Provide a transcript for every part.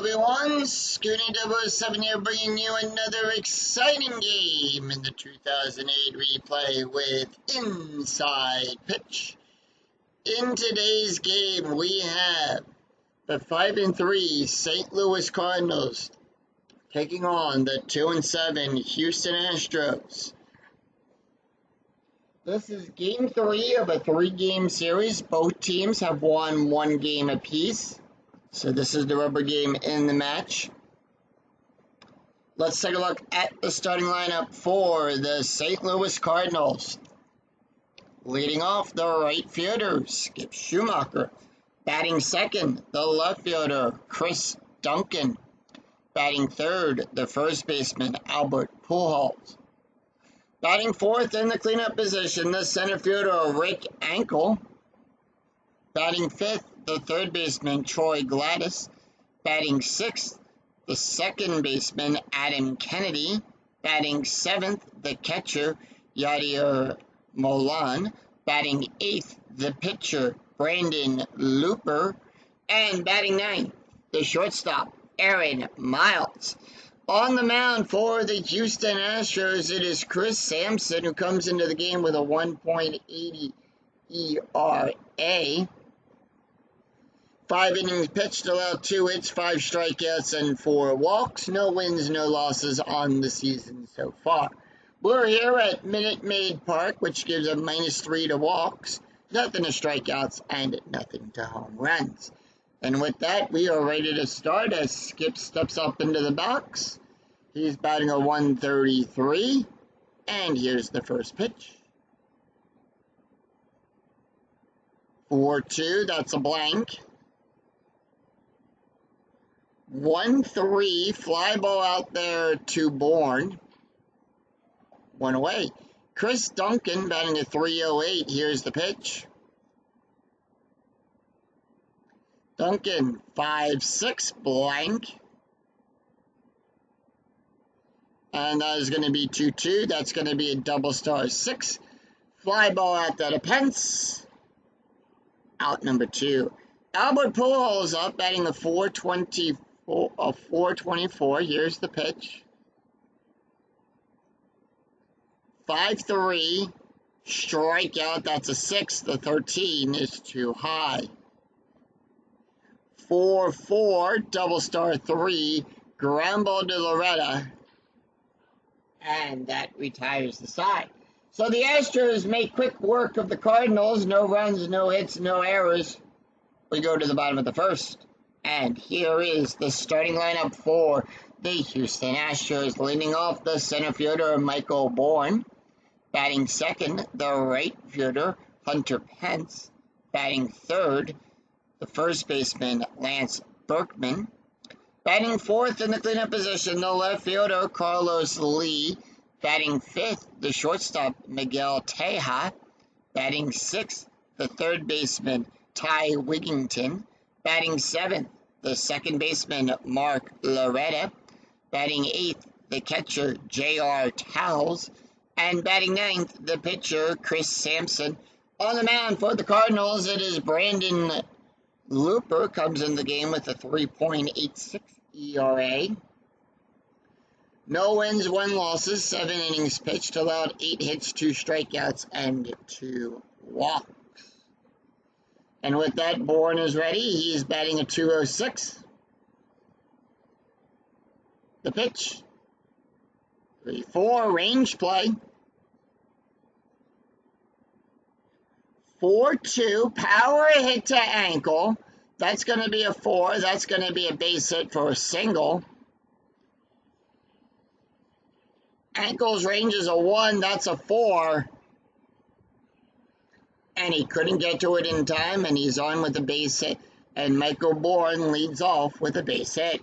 everyone, Scooty 007 here bringing you another exciting game in the 2008 replay with Inside Pitch. In today's game, we have the 5-3 St. Louis Cardinals taking on the 2-7 Houston Astros. This is game 3 of a 3-game series. Both teams have won 1 game apiece. So this is the rubber game in the match. Let's take a look at the starting lineup for the St. Louis Cardinals. Leading off, the right fielder, Skip Schumacher. Batting second, the left fielder, Chris Duncan. Batting third, the first baseman, Albert Pujols. Batting fourth in the cleanup position, the center fielder, Rick Ankel. Batting fifth, the third baseman, Troy Gladys. Batting sixth, the second baseman, Adam Kennedy. Batting seventh, the catcher, Yadier Molan. Batting eighth, the pitcher, Brandon Looper. And batting ninth, the shortstop, Aaron Miles. On the mound for the Houston Astros, it is Chris Sampson, who comes into the game with a 1.80 ERA. 5 innings pitched, allowed 2 hits, 5 strikeouts, and 4 walks. No wins, no losses on the season so far. We're here at Minute Maid Park, which gives a -3 to walks, nothing to strikeouts, and nothing to home runs. And with that, we are ready to start as Skip steps up into the box. He's batting a 133, and here's the first pitch. 4-2, that's a blank. 1-3, fly ball out there to Bourne. 1 away. Chris Duncan batting a 308. Here's the pitch. Duncan, 5-6, blank. And that is going to be 2-2. That's going to be a double star 6. Fly ball out there to Pence. Out number 2. Albert Pujols up batting a 424. Here's the pitch. 5-3. Strikeout. That's a 6. The 13 is too high. 4-4. Double star 3. Ground ball to Loretta. And that retires the side. So the Astros make quick work of the Cardinals. No runs, no hits, no errors. We go to the bottom of the first. And here is the starting lineup for the Houston Astros. Leading off, the center fielder, Michael Bourne. Batting second, the right fielder, Hunter Pence. Batting third, the first baseman, Lance Berkman. Batting fourth in the cleanup position, the left fielder, Carlos Lee. Batting fifth, the shortstop, Miguel Teja. Batting sixth, the third baseman, Ty Wigington. Batting seventh, the second baseman, Mark Loretta. Batting eighth, the catcher, J.R. Towles. And batting ninth, the pitcher, Chris Sampson. On the mound for the Cardinals, it is Brandon Looper, comes in the game with a 3.86 ERA. No wins, 1 losses, 7 innings pitched, allowed 8 hits, 2 strikeouts, and 2 walks. And with that, Bourne is ready. He's batting a 206. The pitch. 3-4, range play. 4-2, power hit to Ankle. That's going to be a 4. That's going to be a base hit for a single. Ankle's range is a 1. That's a 4. And he couldn't get to it in time, and he's on with a base hit. And Michael Bourne leads off with a base hit.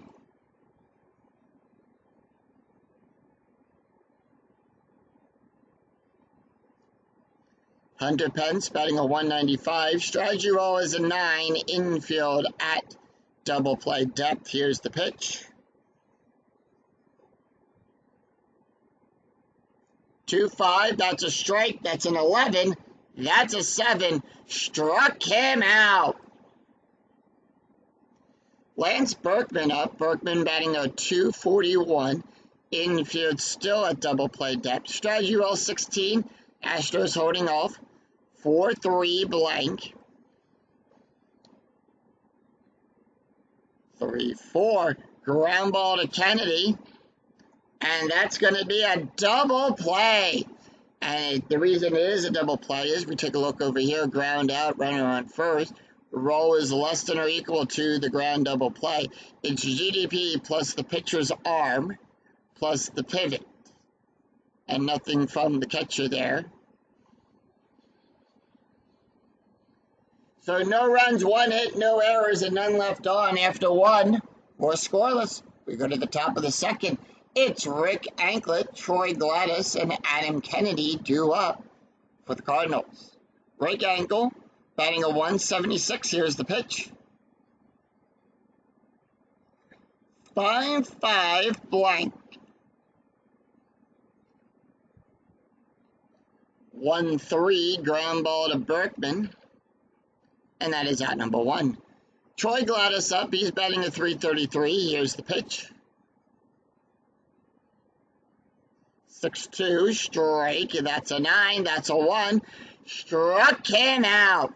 Hunter Pence batting a 195. Strategy roll is a 9. Infield at double play depth. Here's the pitch. 2-5. That's a strike. That's an 11. That's a 7. Struck him out. Lance Berkman up. Berkman batting a .241. Infield still at double play depth. Strategy roll 16. Astros holding off. 4-3 blank. 3-4. Ground ball to Kennedy. And that's going to be a double play. And the reason it is a double play is we take a look over here. Ground out, runner on first. Roll is less than or equal to the ground double play. It's GDP plus the pitcher's arm plus the pivot. And nothing from the catcher there. So no runs, 1 hit, no errors, and none left on after 1. More scoreless. We go to the top of the second. It's Rick Anklet, Troy Gladys, and Adam Kennedy due up for the Cardinals. Rick Ankle batting a .176. Here's the pitch. 5-5 blank. 1-3 ground ball to Berkman. And that is out number 1. Troy Gladys up. He's batting a .333. Here's the pitch. 6-2, strike. That's a 9. That's a 1. Struck him out.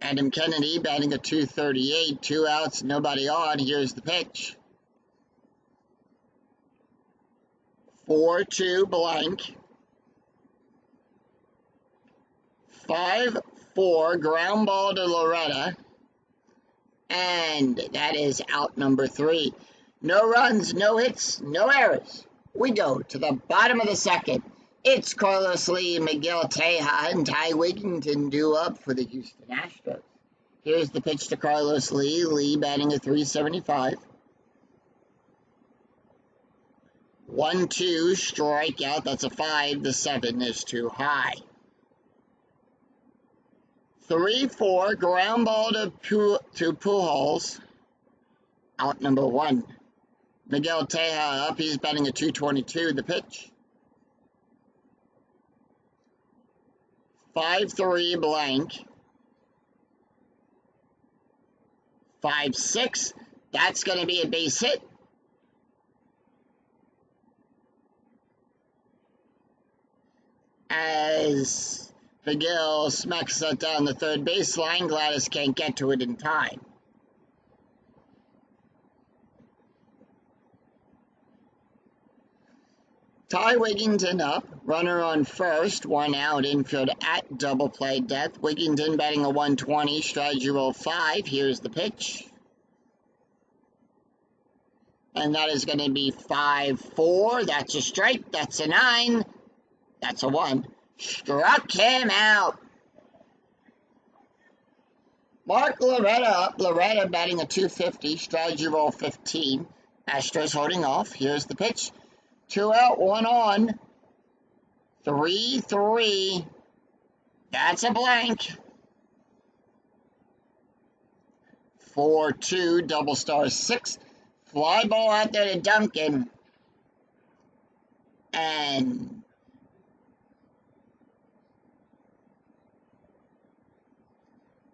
Adam Kennedy batting a .238. 2 outs, nobody on. Here's the pitch. 4-2 blank. 5-4 ground ball to Loretta. And that is out number 3. No runs, no hits, no errors. We go to the bottom of the second. It's Carlos Lee, Miguel Teja, and Ty Wigginton due up for the Houston Astros. Here's the pitch to Carlos Lee. Lee batting a .375. 1-2 strikeout. That's a 5. The 7 is too high. 3-4 ground ball to Pujols. Out number 1. Miguel Teja up. He's batting a .222. The pitch. 5-3 blank. 5-6. That's going to be a base hit. As Miguel smacks that down the third baseline, Gladys can't get to it in time. Ty Wigginton up, runner on first, 1 out, infield at double play depth. Wigginton batting a .120, strategy roll 5. Here's the pitch. And that is going to be 5-4. That's a strike. That's a 9. That's a 1. Struck him out. Mark Loretta up. Loretta batting a .250, strategy roll 15. Astros holding off. Here's the pitch. 2 out, 1 on. 3-3. That's a blank. 4-2, double star 6. Fly ball out there to Duncan. And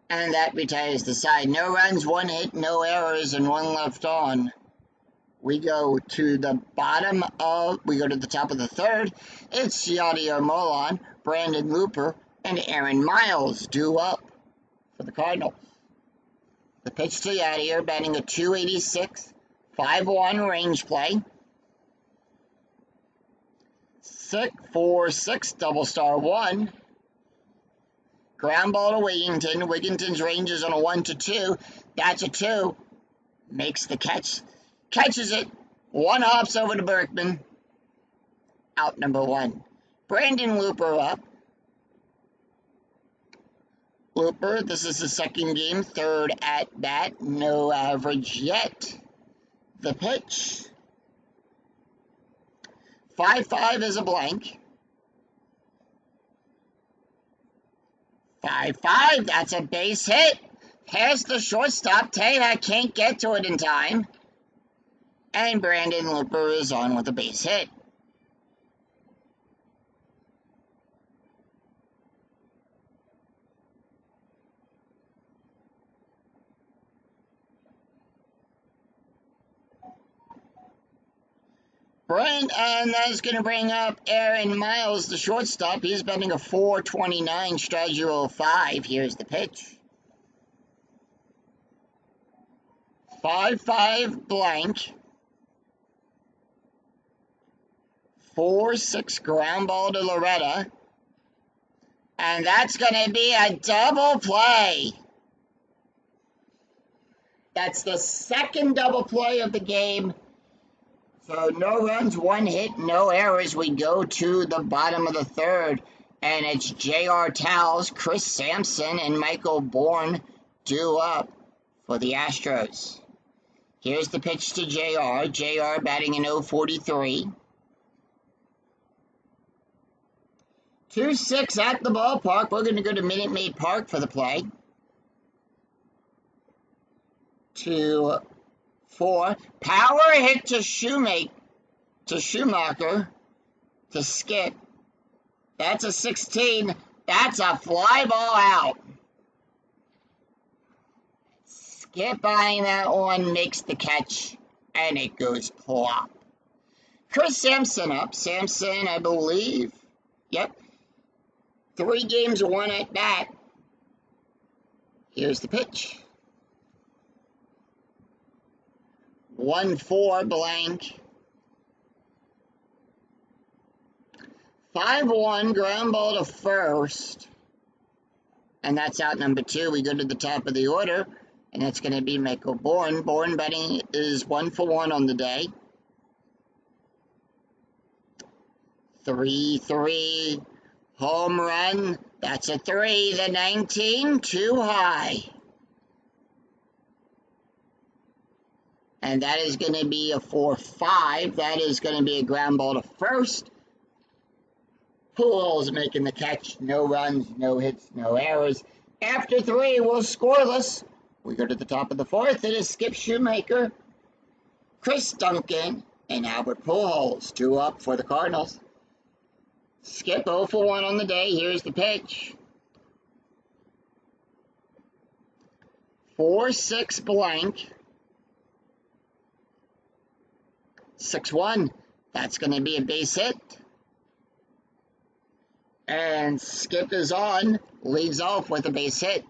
that retires the side. No runs, 1 hit, no errors, and 1 left on. We go to the top of the third. It's Yadier Molon, Brandon Looper, and Aaron Miles due up for the Cardinals. The pitch to Yadier, batting a .286, 5-1 range play. 4-6, double star 1. Ground ball to Wigginton. Wigginton's range is on a 1-2. That's a 2. Makes the catch. Catches it. 1 hops over to Berkman. Out number 1. Brandon Looper up. Looper, this is the second game, 3rd at bat. No average yet. The pitch. 5-5 is a blank. 5-5, that's a base hit. Past the shortstop. Teja can't get to it in time. And Brandon Looper is on with a base hit. Brent, and that's going to bring up Aaron Miles, the shortstop. He's betting a 429, strategy roll 5. Here's the pitch. 5-5 blank. 4-6 ground ball to Loretta. And that's going to be a double play. That's the second double play of the game. So no runs, 1 hit, no errors. We go to the bottom of the third. And it's J.R. Towles, Chris Sampson, and Michael Bourne due up for the Astros. Here's the pitch to J.R. J.R. batting in 0-43. 2-6 at the ballpark. We're going to go to Minute Maid Park for the play. 2-4. Power hit to Schumacher. To Skip. That's a 16. That's a fly ball out. Skip eyeing that one, makes the catch, and it goes plop. Chris Sampson up. Sampson, I believe. Yep. 3 games, 1 at bat. Here's the pitch. 1-4 blank. 5-1 ground ball to first. And that's out number 2. We go to the top of the order. And that's going to be Michael Bourne. Bourne betting is 1-for-1 on the day. 3-3. Home run. That's a 3. The 19. Too high. And that is going to be a 4-5. That is going to be a ground ball to first. Pujols making the catch. No runs, no hits, no errors. After 3, we're scoreless. We go to the top of the 4th. It is Skip Schumacher, Chris Duncan, and Albert Pujols. 2 up for the Cardinals. Skip 0-for-1 on the day. Here's the pitch. 4-6 blank. 6-1. That's going to be a base hit. And Skip is on. Leads off with a base hit.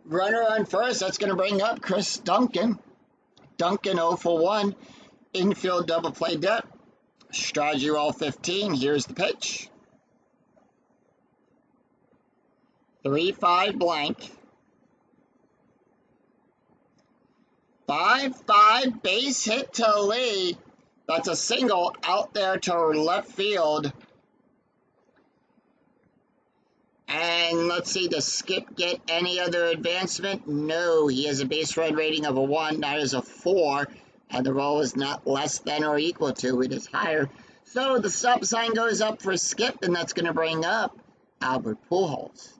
Runner on first, that's going to bring up Chris Duncan. Duncan 0-for-1. Infield double play depth. Strategy roll 15. Here's the pitch. 3-5 blank. 5-5 base hit to Lee. That's a single out there to left field. And let's see, does Skip get any other advancement? No, he has a base run rating of a 1. That is a 4. And the roll is not less than or equal to. It is higher. So the stop sign goes up for Skip, and that's going to bring up Albert Pujols.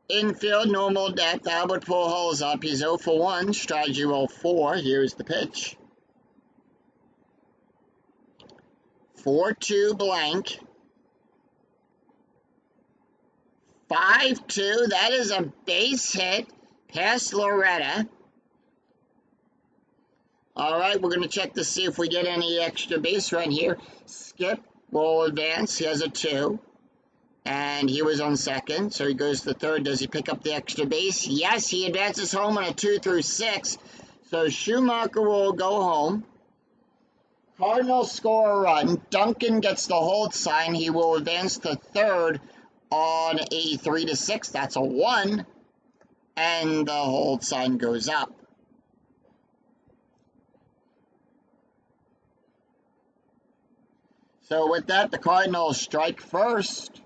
Infield, normal depth. Albert Pujols up. He's 0-for-1. Strategy roll 4. Here's the pitch. 4-2 blank. 5-2. That is a base hit past Loretta. All right, we're going to check to see if we get any extra base run here. Skip will advance. He has a 2. And he was on second, so he goes to third. Does he pick up the extra base? Yes, he advances home on a 2 through 6. So Schumacher will go home. Cardinals score a run. Duncan gets the hold sign. He will advance to third on a 3 to 6. That's a 1. And the hold sign goes up. So with that, the Cardinals strike first.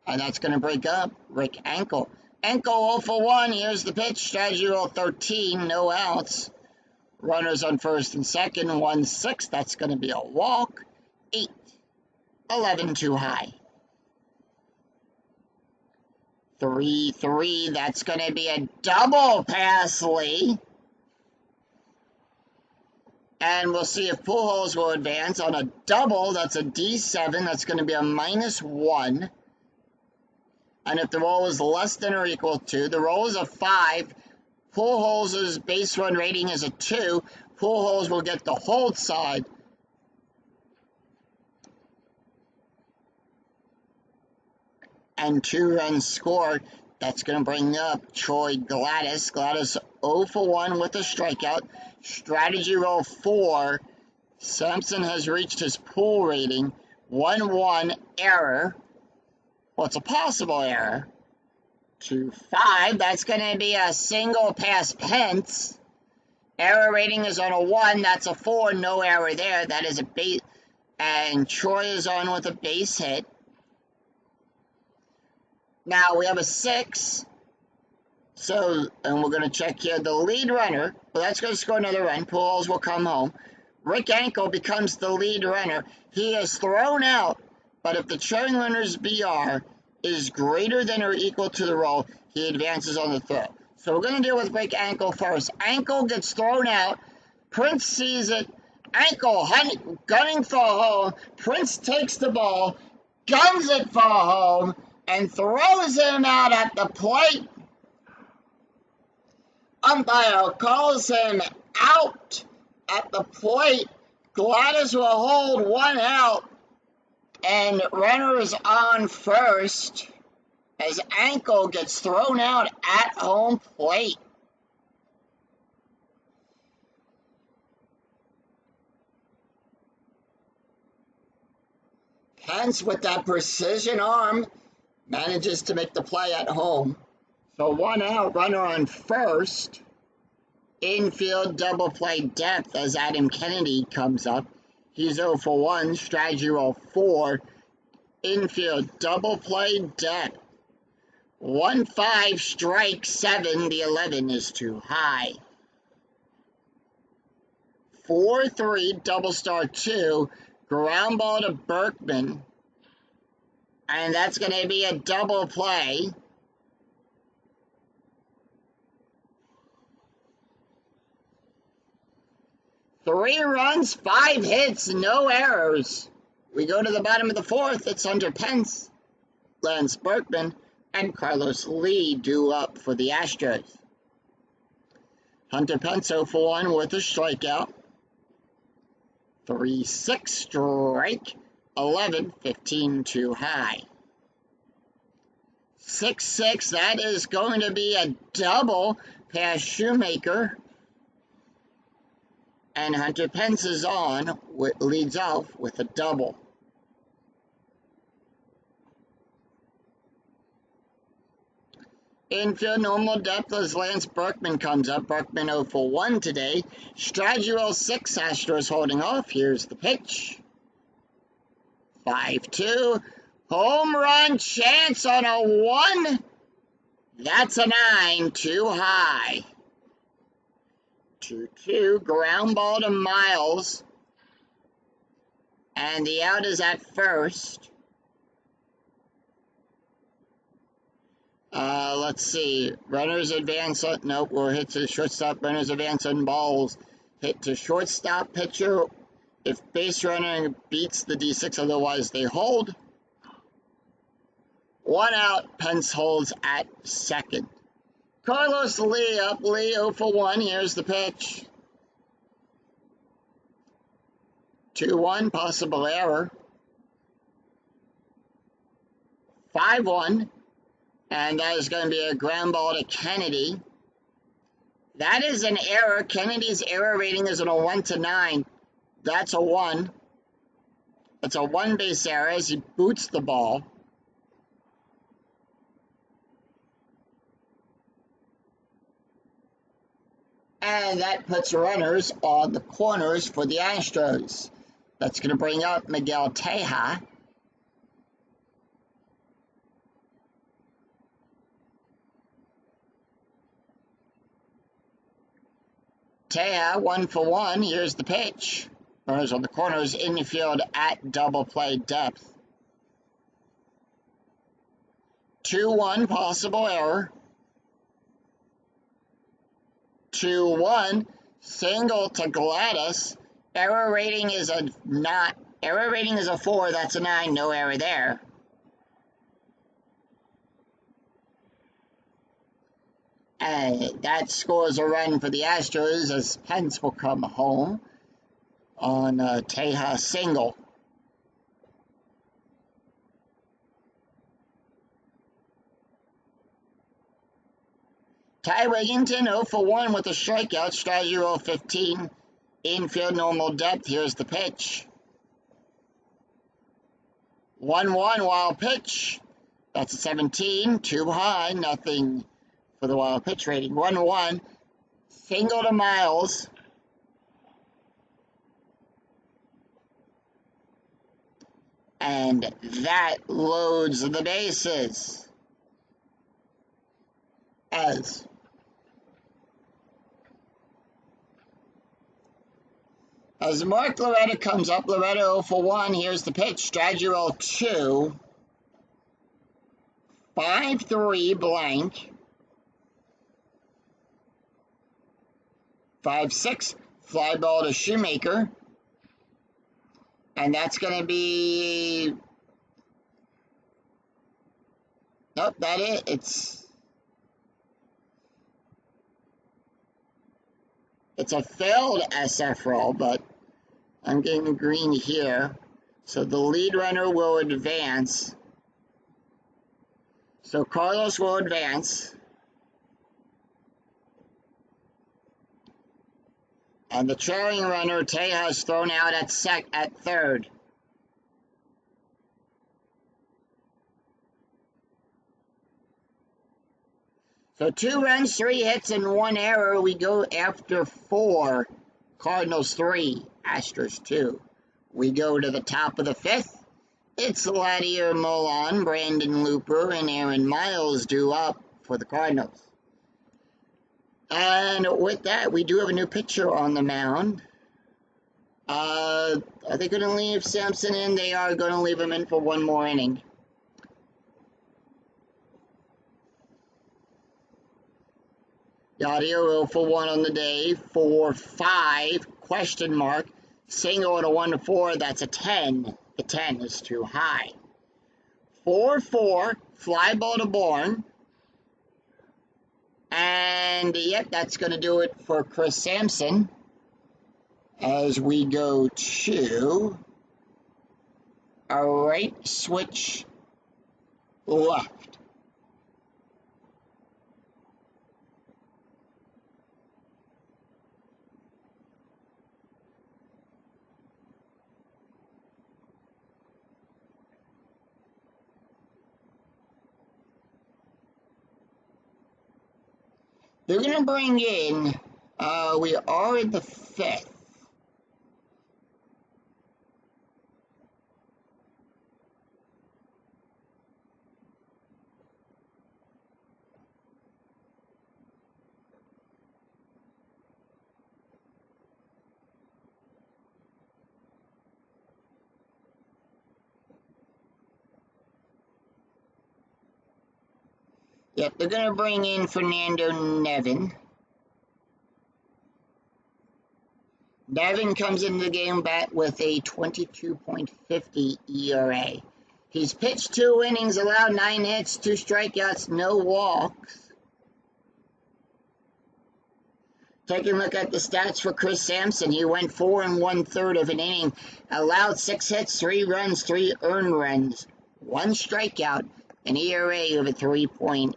And that's going to break up Rick Ankle. Ankle 0-for-1. Here's the pitch. Strategy roll 13. No outs. Runners on first and second. 1-6. That's going to be a walk. 8. 11 too high. 3-3. That's going to be a double pass, Lee. And we'll see if Pujols will advance. On a double, that's a D7. That's going to be a -1. And if the roll is less than or equal to, the roll is a 5. Pujols' base run rating is a 2. Pujols will get the hold side. And 2 runs scored. That's going to bring up Troy Gladys. Gladys 0 for 1 with a strikeout. Strategy roll 4. Sampson has reached his pull rating. 1-1 error. Well, it's a possible error. 2-5. That's going to be a single past Pence. Error rating is on a 1. That's a 4. No error there. That is a base. And Troy is on with a base hit. Now we have a 6. So, and we're going to check here. The lead runner, well, that's going to score another run. Pujols will come home. Rick Ankel becomes the lead runner. He is thrown out, but if the trailing runner's BR is greater than or equal to the roll, he advances on the throw. So we're going to deal with Rick Ankel first. Ankel gets thrown out. Prince sees it. Ankel gunning for home. Prince takes the ball, guns it for home, and throws him out at the plate. Umpire calls him out at the plate. Gladys will hold 1 out, and runners on first as Ankel gets thrown out at home plate. Pence, with that precision arm, manages to make the play at home. So 1 out, runner on first. Infield double play depth as Adam Kennedy comes up. He's 0 for 1, strategy roll 4. Infield double play depth. 1-5, strike 7. The 11 is too high. 4-3, double star 2. Ground ball to Berkman. And that's going to be a double play. Three runs, 5 hits, no errors. We go to the bottom of the 4th. It's Hunter Pence, Lance Berkman, and Carlos Lee due up for the Astros. Hunter Pence 0 for 1 with a strikeout. 3-6 strike. 11, 15 too high. 6-6, that is going to be a double past Shoemaker. And Hunter Pence is on, leads off with a double. Infield normal depth as Lance Berkman comes up. Berkman 0 for 1 today. Strategy roll 6, Astros holding off. Here's the pitch. 5-2. Home run chance on a 1. That's a 9, too high. 2-2, ground ball to Miles. And the out is at first. Let's see. Runners advance. Nope, we'll hit to shortstop. Runners advance on balls. Hit to shortstop pitcher. If base runner beats the D6, otherwise they hold. 1 out. Pence holds at second. Carlos Lee up. Lee 0 for 1. Here's the pitch. 2-1. Possible error. 5-1. And that is going to be a ground ball to Kennedy. That is an error. Kennedy's error rating is on a 1-9. That's a 1. It's a 1 base error as he boots the ball. And that puts runners on the corners for the Astros. That's going to bring up Miguel Teja. Teja 1 for 1. Here's the pitch. Runners on the corners, infield at double play depth. 2-1, possible error. 2-1, single to Gladys. Error rating is a 4. That's a 9. No error there. And that scores a run for the Astros as Pence will come home on a Tejas single. Ty Wigginton 0 for 1 with a strikeout. Strategy roll 15. Infield normal depth. Here's the pitch. 1-1 wild pitch. That's a 17. Too high. Nothing for the wild pitch rating. 1-1. Single to Miles. And that loads the bases. As Mark Loretta comes up, Loretta 0 for 1. Here's the pitch. Strategy roll 2. 5-3 blank. 5-6 fly ball to Shoemaker. And that's going to be... Nope, that it. It's a failed SF roll, but I'm getting green here. So the lead runner will advance. So Carlos will advance. And the trailing runner, Tejas, thrown out at third. So 2 runs, 3 hits, and 1 error. We go after 4. Cardinals 3, Astros 2. We go to the top of the 5th. It's Latier Molan, Brandon Looper, and Aaron Miles due up for the Cardinals. And with that, we do have a new pitcher on the mound. Are they going to leave Sampson in? They are going to leave him in for 1 more inning. Yadier 0 for 1 on the day. 4-5, question mark. Single and a 1-4, that's a 10. The 10 is too high. 4-4, fly ball to Bourne. And, yep, that's going to do it for Chris Sampson. As we go to a right switch left. They're going to bring in, we are in the 5th. Yep, they're going to bring in Fernando Nevin. Nevin comes into the game bat with a 22.50 ERA. He's pitched 2 innings, allowed 9 hits, 2 strikeouts, no walks. Taking a look at the stats for Chris Sampson, he went 4 1/3 of an inning, allowed 6 hits, 3 runs, 3 earned runs, 1 strikeout, an ERA of a 3.87.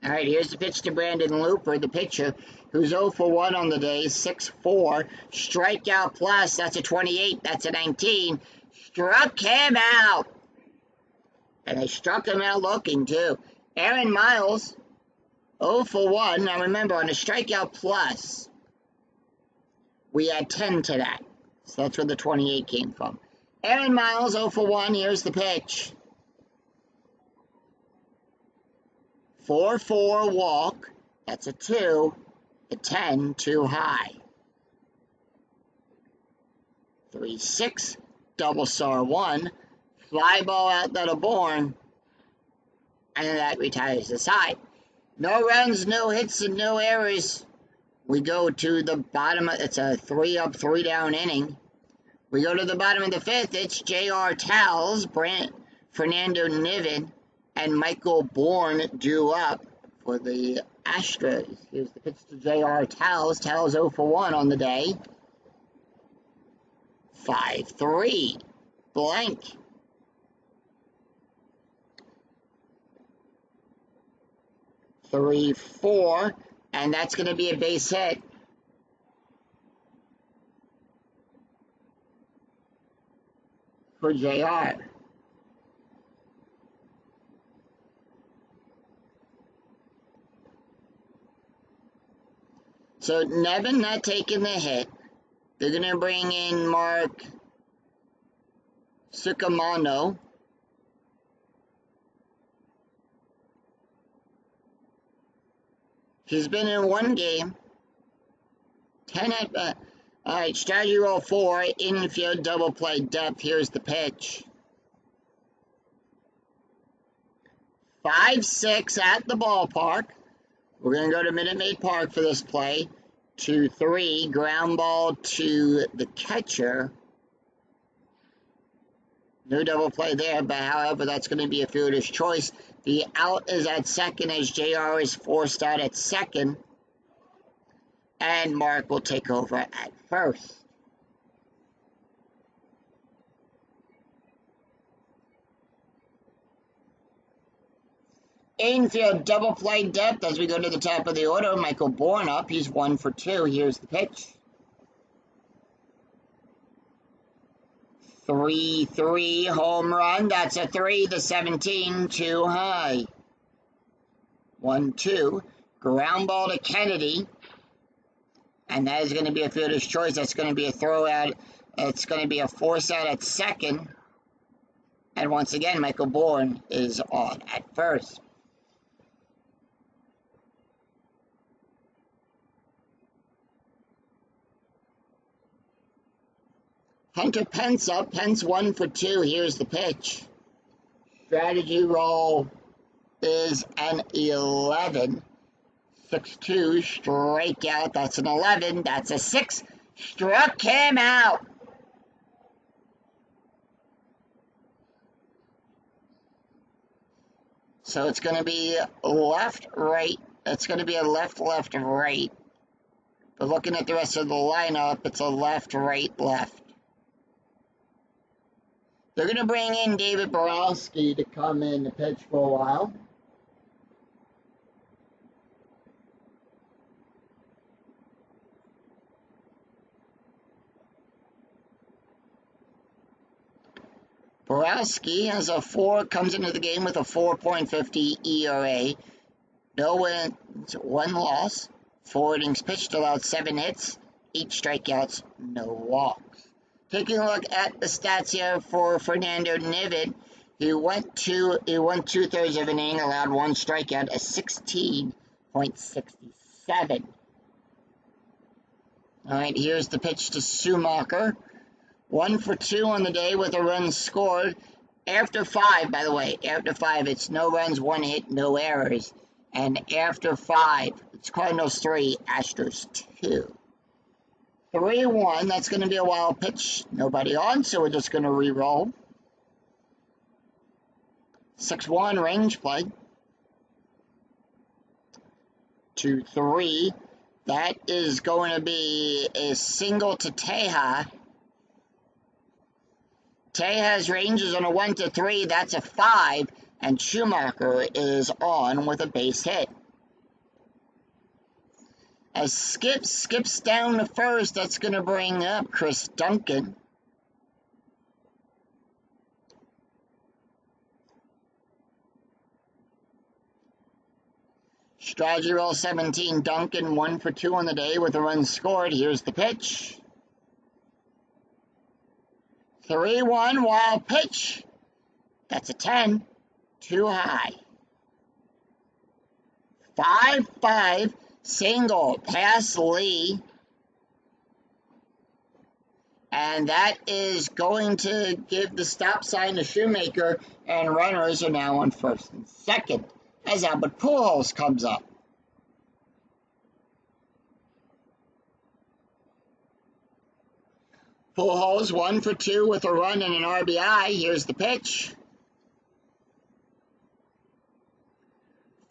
All right, here's the pitch to Brandon Looper, the pitcher, who's 0 for 1 on the day, 6-4. Strikeout plus, that's a 28, that's a 19. Struck him out. And they struck him out looking, too. Aaron Miles, 0 for 1. Now remember, on a strikeout plus, we add 10 to that. So that's where the 28 came from. Aaron Miles, 0 for 1. Here's the pitch. 4-4 walk. That's a 2. A 10, too high. 3-6, double star 1. Fly ball out that Bourne. And that retires the side. No runs, no hits, and no errors We go to the bottom. It's a 3-up, 3-down inning. We go to the bottom of the 5th. It's J.R. Towles, Fernando Niven, and Michael Bourne due up for the Astros. Here's the pitch to J.R. Towles. Towles 0 for 1 on the day. 5-3. Blank. 3-4. And that's going to be a base hit. For JR. So Nevin not taking the hit. They're going to bring in Mark Sucamano. He's been in one game. 10 at bat. All right, strategy roll 4, infield double play depth. Here's the pitch. 5-6 at the ballpark. We're going to go to Minute Maid Park for this play. 2-3, ground ball to the catcher. No double play there, but however, that's going to be a fielder's choice. The out is at second as JR is forced out at second. And Mark will take over at first. Infield double play depth as we go to the top of the order. Michael Bourne up. He's 1 for 2. Here's the pitch. 3-3 home run. That's a 3. The 17 too high. 1-2. Ground ball to Kennedy. And that is going to be a fielder's choice. That's going to be a throw out. It's going to be a force out at second. And once again, Michael Bourne is on at first. Hunter Pence up. Pence 1 for 2. Here's the pitch. Strategy roll is an 11. 6-2, strikeout. That's an 11. That's a 6. Struck him out. So it's going to be left, right. It's going to be a left, left, right. But looking at the rest of the lineup, it's a left, right, left. They're going to bring in David Borowski to come in to pitch for a while. Borowski has a 4, comes into the game with a 4.50 ERA. No wins, 1 loss. 4 innings pitched, allowed 7 hits, 8 strikeouts, no walks. Taking a look at the stats here for Fernando Niven, he went 2/3 of an inning, allowed 1 strikeout, a 16.67. All right, here's the pitch to Schumacher. 1 for 2 on the day with a run scored. After 5, by the way, after 5, it's no runs, 1 hit, no errors. And after 5, it's Cardinals 3, Astros 2. 3-1, that's going to be a wild pitch. Nobody on, so we're just going to re-roll. 6-1, range play. 2-3, that is going to be a single to Teja. Teja's range is on a 1-3, that's a 5, and Schumacher is on with a base hit. As Skip skips down to first, that's going to bring up Chris Duncan. Strategy roll 17, Duncan 1 for 2 on the day with a run scored. Here's the pitch. 3-1, wild pitch. That's a 10, too high. 5-5, single past Lee. And that is going to give the stop sign to Shoemaker, and runners are now on first and second as Albert Pujols comes up. Pujols 1 for 2 with a run and an RBI. Here's the pitch.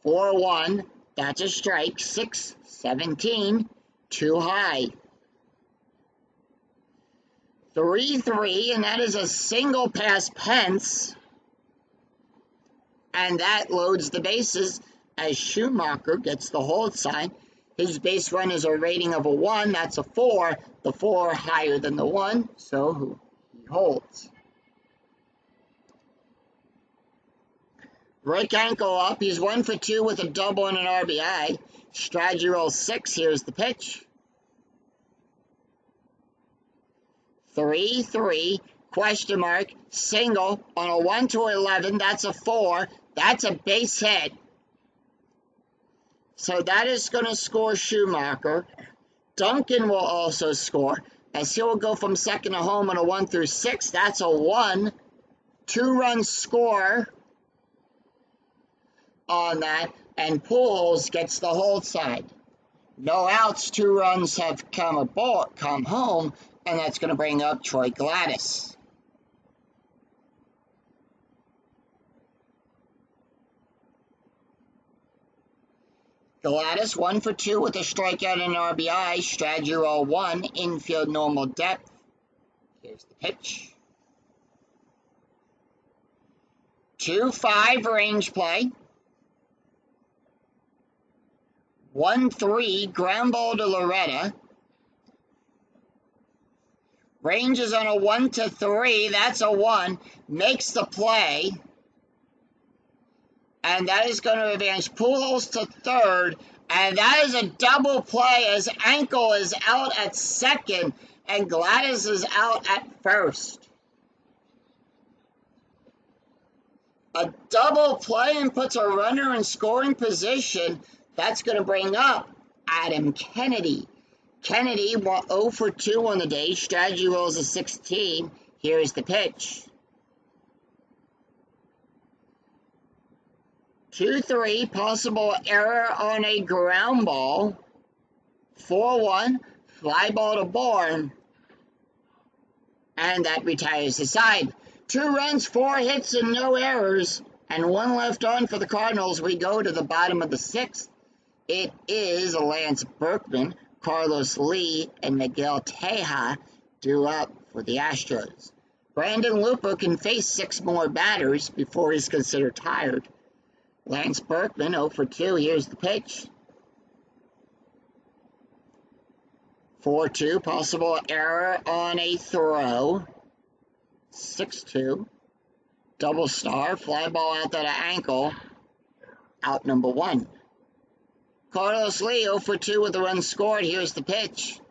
4-1. That's a strike. 6-17. Too high. 3-3, and that is a single past Pence. And that loads the bases as Schumacher gets the hold sign. His base run is a rating of a 1. That's a 4. The 4 higher than the 1, so he holds. Right ankle up. He's 1 for 2 with a double and an RBI. Strategy roll 6. Here's the pitch. 3-3. Question mark. Single on a 1-11. That's a 4. That's a base hit. So that is going to score Schumacher. Duncan will also score, as he will go from second to home on a 1 through 6. That's a 1. 2-run score on that, and Pujols gets the hold side. No outs, 2 runs have come home, and that's going to bring up Troy Gladys. Gladys 1 for 2 with a strikeout and an RBI. Strategy roll 1, infield normal depth. Here's the pitch. 2-5 range play. 1-3 ground ball to Loretta. Range is on a 1-3. That's a 1. Makes the play. And that is going to advance Pujols to third. And that is a double play as Ankle is out at second and Gladys is out at first. A double play and puts a runner in scoring position. That's going to bring up Adam Kennedy. Kennedy 0 for 2 on the day. Strategy rolls a 16. Here's the pitch. 2-3, possible error on a ground ball. 4-1, fly ball to Bourne. And that retires the side. 2 runs, 4 hits, and no errors. And 1 left on for the Cardinals. We go to the bottom of the 6th. It is Lance Berkman, Carlos Lee, and Miguel Teja due up for the Astros. Brandon Lupo can face 6 more batters before he's considered tired. Lance Berkman 0 for 2. Here's the pitch. 4-2. Possible error on a throw. 6-2. Double star. Fly ball out to the ankle. Out number 1. Carlos Lee 0 for 2 with a run scored. Here's the pitch.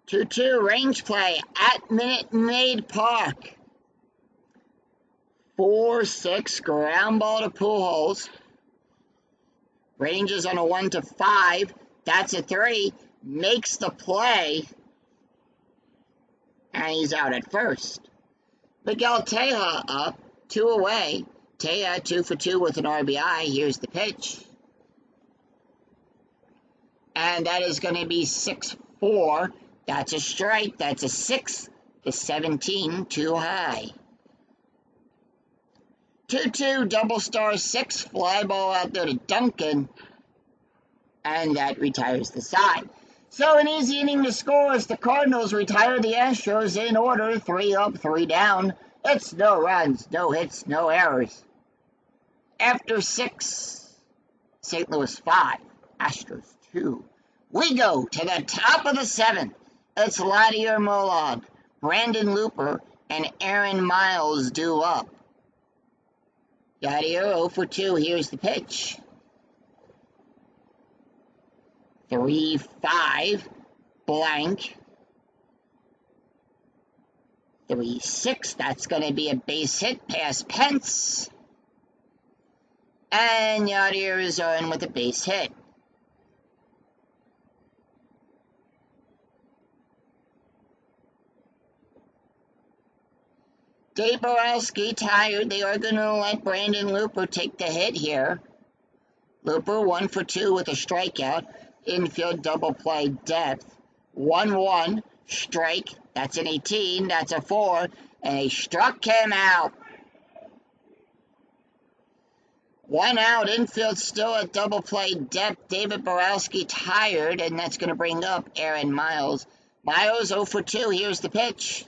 2-2. Range play at Minute Maid Park. 4-6, ground ball to Pujols. Ranges on a 1-5. That's a 3. Makes the play. And he's out at first. Miguel Teja up, 2 away. Teja 2 for 2 with an RBI. Here's the pitch. And that is going to be 6-4. That's a strike. That's a 6-17. Too high. 2-2, double star 6, fly ball out there to Duncan, and that retires the side. So an easy inning to score as the Cardinals retire the Astros in order, 3 up, 3 down. It's no runs, no hits, no errors. After 6, St. Louis 5, Astros 2. We go to the top of the 7th. It's Latier Molad, Brandon Looper, and Aaron Miles due up. Yadier 0 for 2. Here's the pitch. 3-5. Blank. 3-6. That's going to be a base hit past Pence. And Yadier is on with a base hit. Dave Borowski tired. They are going to let Brandon Looper take the hit here. Looper 1 for 2 with a strikeout. Infield double play depth. 1-1, strike, that's an 18, that's a 4, and he struck him out. 1 out, infield still at double play depth. David Borowski tired, and that's going to bring up Aaron Miles. Miles 0 for 2, here's the pitch.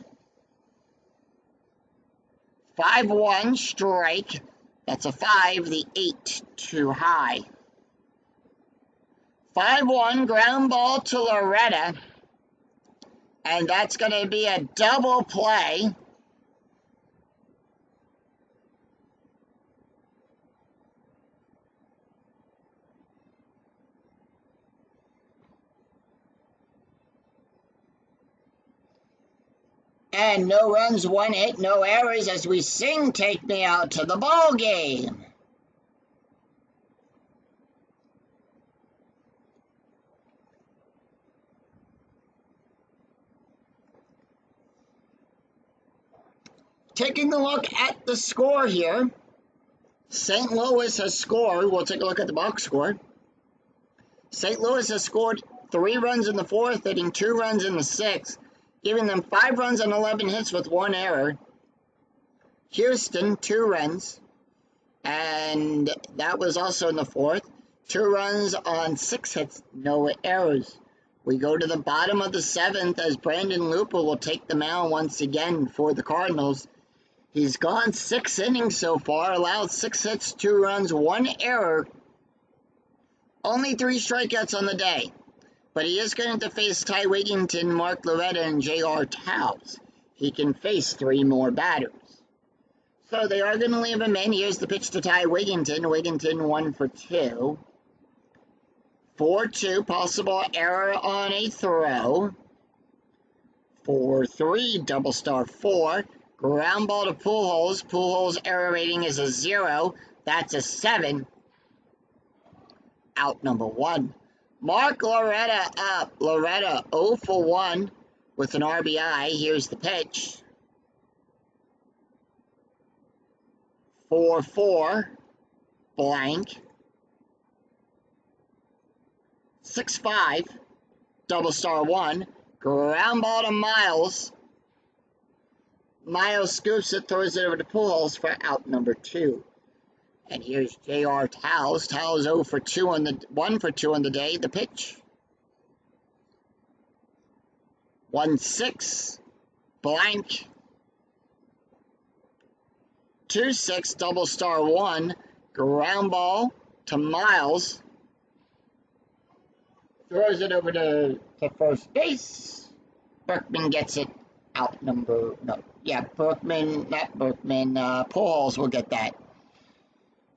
5-1, strike, that's a 5, the 8 too high. 5-1, ground ball to Loretta, and that's going to be a double play. And no runs, 1 hit, no errors as we sing "Take Me Out to the Ball Game." Taking a look at the score here, St. Louis has scored. We'll take a look at the box score. St. Louis has scored 3 runs in the 4th inning, 2 runs in the 6th, giving them 5 runs on 11 hits with 1 error. Houston, 2 runs, and that was also in the 4th. 2 runs on 6 hits, no errors. We go to the bottom of the 7th as Brandon Looper will take the mound once again for the Cardinals. He's gone 6 innings so far, allowed 6 hits, 2 runs, 1 error, only 3 strikeouts on the day. But he is going to face Ty Wigginton, Mark Loretta, and J.R. Towles. He can face 3 more batters. So they are going to leave him in. Here's the pitch to Ty Wigginton. Wigginton 1 for 2. 4-2, possible error on a throw. 4-3, double star 4. Ground ball to Pujols. Pujols' error rating is a 0. That's a 7. Out number 1. Mark Loretta up. Loretta 0 for 1 with an RBI. Here's the pitch. 4-4, blank. 6-5, double star 1. Ground ball to Miles. Miles scoops it, throws it over to Pujols for out number 2. And here's J.R. Towles. Towles 0 for 2 on the 1 for 2 on the day. The pitch. 1-6, blank. 2-6, double star 1. Ground ball to Miles. Throws it over to first base. Berkman gets it. Out number, no, yeah, Pujols will get that.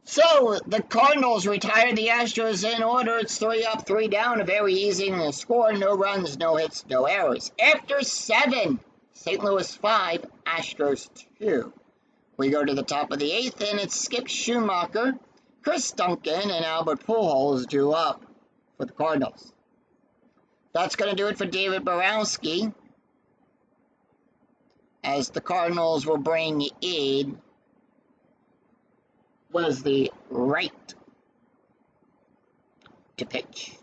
So, the Cardinals retire the Astros in order. It's 3 up, 3 down, a very easy to score. No runs, no hits, no errors. After 7, St. Louis 5, Astros 2. We go to the top of the 8th, and it's Skip Schumacher, Chris Duncan, and Albert Pujols due up for the Cardinals. That's going to do it for David Borowski, as the Cardinals will bring in was the right to pitch.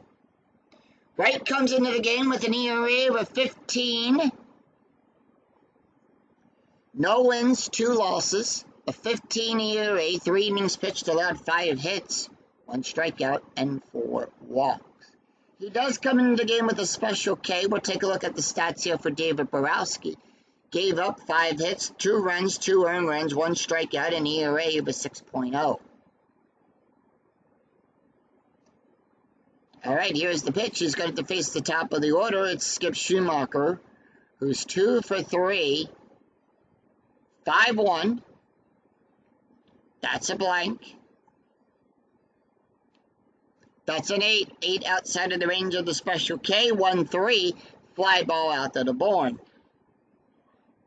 Wright comes into the game with an ERA of 15. No wins, 2 losses. A 15 ERA, 3 innings pitched, allowed 5 hits, 1 strikeout, and 4 walks. He does come into the game with a special K. We'll take a look at the stats here for David Borowski. Gave up 5 hits, 2 runs, 2 earned runs, 1 strikeout, and ERA of a 6.0. All right, here's the pitch. He's going to face the top of the order. It's Skip Schumacher, who's 2 for 3. 5-1. That's a blank. That's an 8. 8 outside of the range of the special K. 1-3. Fly ball out to the bourne.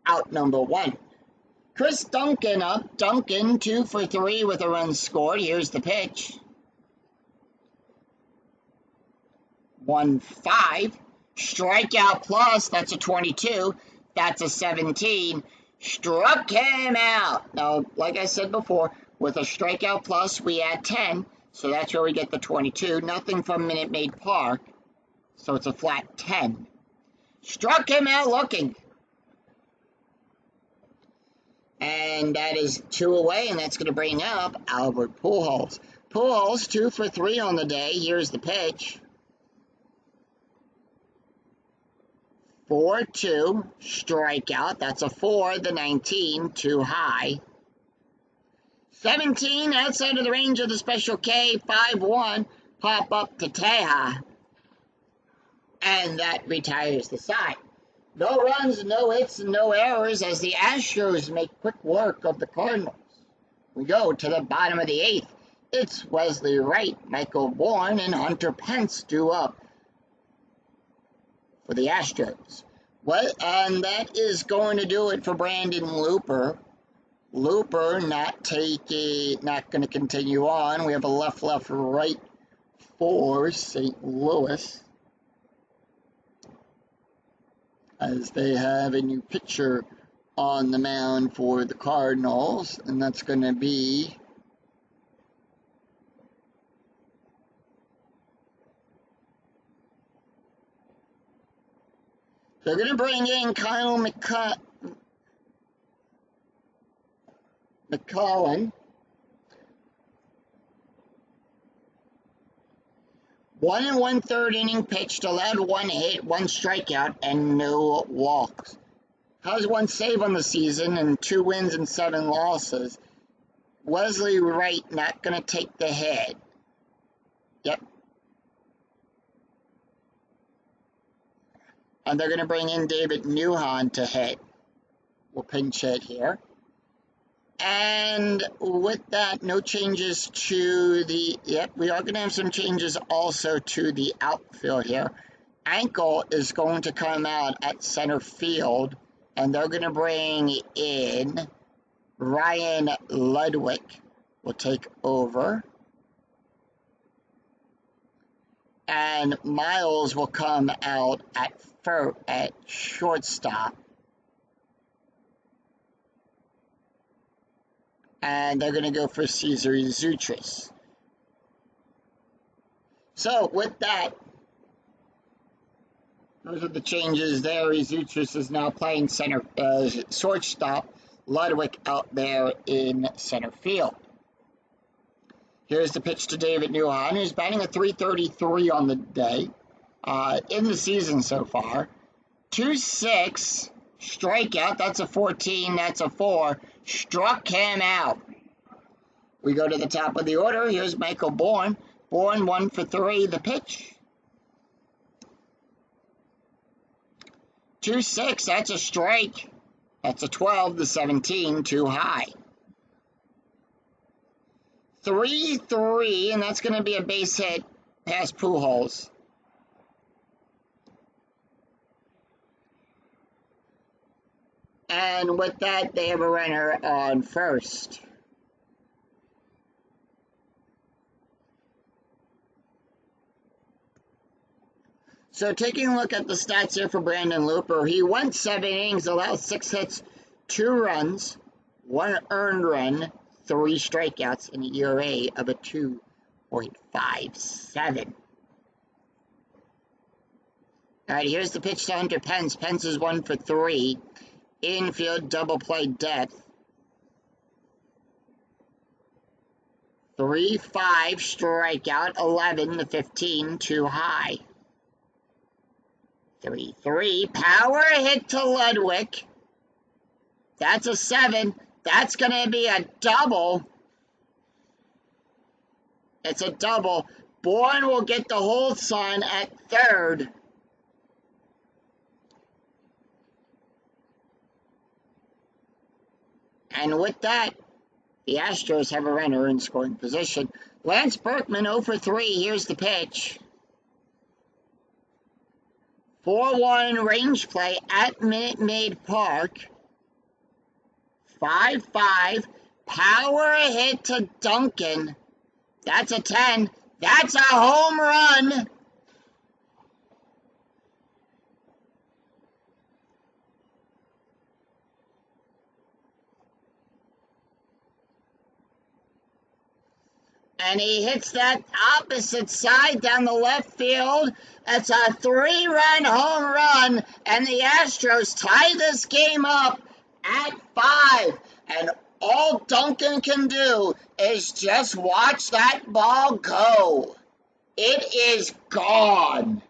Out number 1. Chris Duncan up. Duncan 2 for 3 with a run scored. Here's the pitch. 1-5. Strikeout plus. That's a 22. That's a 17. Struck him out. Now, like I said before, with a strikeout plus, we add 10. So that's where we get the 22. Nothing from Minute Maid Park. So it's a flat 10. Struck him out looking. And that is 2 away, and that's going to bring up Albert Pujols. Pujols, 2 for 3 on the day. Here's the pitch. 4-2, strikeout. That's a 4, the 19, too high. 17, outside of the range of the special K, 5-1, pop up to Teja. And that retires the side. No runs, no hits, and no errors as the Astros make quick work of the Cardinals. We go to the bottom of the 8th. It's Wesley Wright, Michael Bourne, and Hunter Pence due up for the Astros. Well, and that is going to do it for Brandon Looper. Looper not going to continue on. We have a left, right for St. Louis, as they have a new pitcher on the mound for the Cardinals, and that's going to be they're going to bring in Kyle McCollum. 1 1/3 inning pitched, allowed 1 hit, 1 strikeout, and no walks. Has 1 save on the season and 2 wins and 7 losses. Wesley Wright not going to take the hit. Yep. And they're going to bring in David Newhan to hit. We'll pinch hit here. And with that, no changes to the... Yep, we are going to have some changes also to the outfield here. Ankle is going to come out at center field, and they're going to bring in Ryan Ludwig. Will take over. And Miles will come out at shortstop. And they're going to go for Cesar Zoutris. So, with that, those are the changes there. Zoutris is now playing shortstop. Ludwig out there in center field. Here's the pitch to David Newhan, who's batting a .333 on the day, in the season so far. 2-6, strikeout, that's a 14, that's a 4. Struck him out. We go to the top of the order. Here's Michael Bourne. Bourne 1 for 3, the pitch. 2-6, that's a strike. That's a 12, the 17, too high. 3-3, and that's going to be a base hit past Pujols. And with that, they have a runner on first. So taking a look at the stats here for Brandon Looper, he went 7 innings, allowed 6 hits, 2 runs, 1 earned run, 3 strikeouts, and an ERA of a 2.57. All right, here's the pitch to Hunter Pence. Pence is 1 for 3. Infield double play depth. 3-5 strikeout, 11 to 15, too high. 3-3 power hit to Ludwig. That's a 7. That's going to be a double. It's a double. Bourne will get the hold sign at third. And with that, the Astros have a runner in scoring position. Lance Berkman 0 for 3. Here's the pitch. 4-1 range play at Minute Maid Park. 5-5 power hit to Duncan. That's a 10. That's a home run. And he hits that opposite side down the left field. It's a 3-run home run, and the Astros tie this game up at 5. And all Duncan can do is just watch that ball go. It is gone.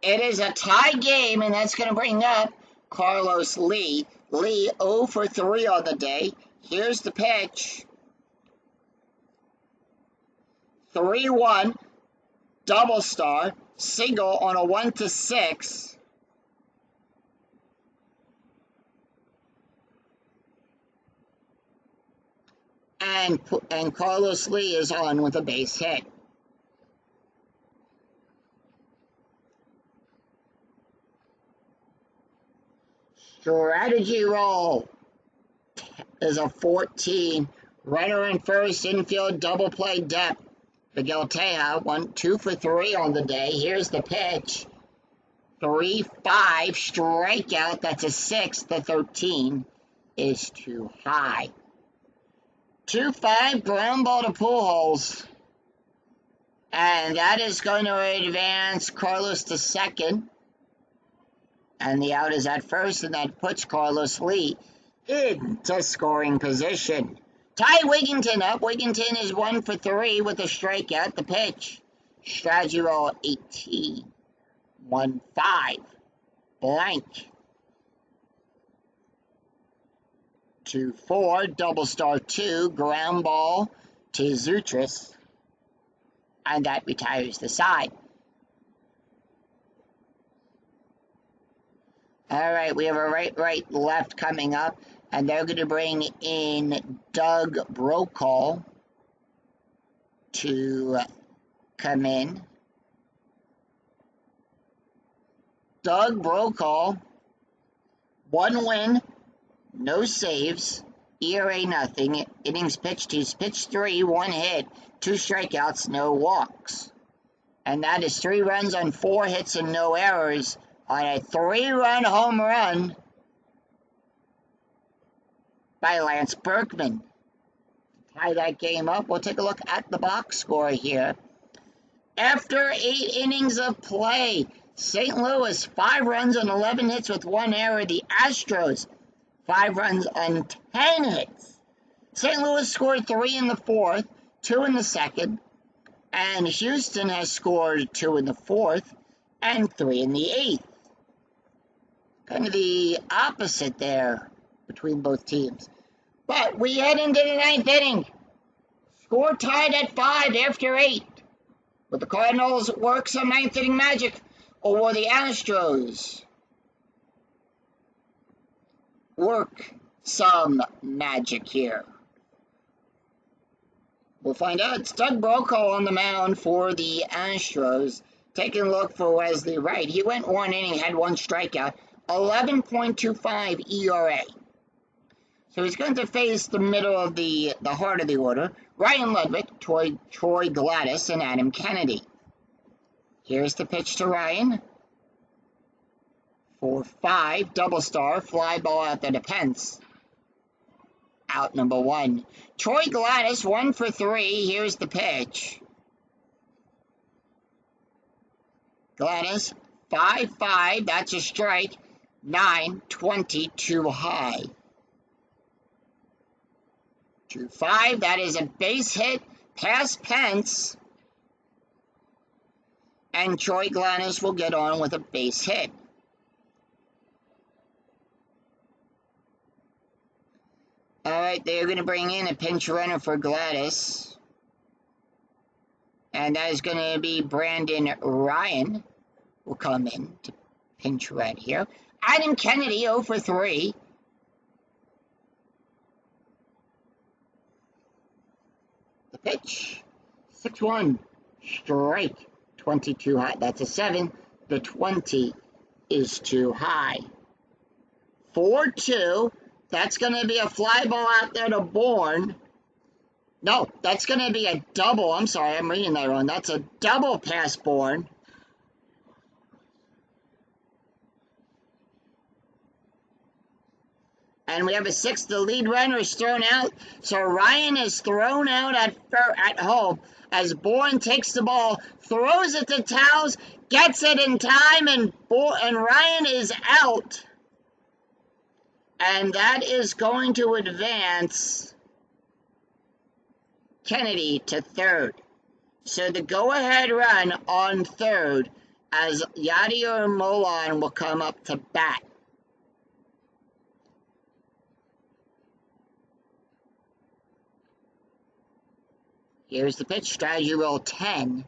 It is a tie game, and that's going to bring up Carlos Lee. Lee 0 for 3 on the day. Here's the pitch. 3-1, double star, single on a 1-6. And Carlos Lee is on with a base hit. Strategy roll is a 14. Runner in first, infield, double play depth. Miguel Teja, 2 for 3 on the day. Here's the pitch. 3-5, strikeout. That's a 6. The 13 is too high. 2-5, ground ball to Pujols. And that is going to advance Carlos to second. And the out is at first, and that puts Carlos Lee into scoring position. Ty Wigginton up. Wigginton is 1 for 3 with a strikeout. The pitch. Strategy roll 18. 1-5. Blank. 2-4. Double star 2. Ground ball to Zutris. And that retires the side. All right, we have a right, left coming up, and they're going to bring in Doug Brokaw to come in. Doug Brokaw, 1 win, no saves, ERA nothing, innings pitched, he's pitched 3, 1 hit, 2 strikeouts, no walks. And that is 3 runs on 4 hits and no errors, on a 3-run home run by Lance Berkman. To tie that game up, we'll take a look at the box score here. After 8 innings of play, St. Louis 5 runs on 11 hits with 1 error. The Astros 5 runs on 10 hits. St. Louis scored 3 in the 4th, 2 in the 2nd, and Houston has scored 2 in the 4th and 3 in the 8th. Kind of the opposite there between both teams. But we head into the 9th inning. Score tied at 5 after 8. Will the Cardinals work some 9th inning magic, or will the Astros work some magic here? We'll find out. It's Doug Brokaw on the mound for the Astros. Taking a look for Wesley Wright. He went 1 inning, had 1 strikeout. 11.25 ERA. So he's going to face the middle of the heart of the order. Ryan Ludwig, Troy Gladys, and Adam Kennedy. Here's the pitch to Ryan. 4-5, double star, fly ball out there to Pence. Out number 1. Troy Gladys, 1 for 3. Here's the pitch. Gladys, 5-5, that's a strike. 9-20 too high. 2-5, that is a base hit past Pence. And Troy Gladys will get on with a base hit. Alright, they're going to bring in a pinch runner for Gladys. And that is going to be Brandon Ryan will come in to pinch right here. Adam Kennedy 0 for 3. The pitch. 6-1. Strike. 22 high. That's a 7. The 20 is too high. 4-2. That's going to be a fly ball out there to Bourne. No, that's going to be a double. I'm sorry, I'm reading that wrong. That's a double past Bourne. And we have a 6. The lead runner is thrown out. So Ryan is thrown out at home as Bourne takes the ball, throws it to Towles, gets it in time, and Ryan is out. And that is going to advance Kennedy to third. So the go-ahead run on third as Yadier Molon will come up to bat. Here's the pitch, strategy roll 10.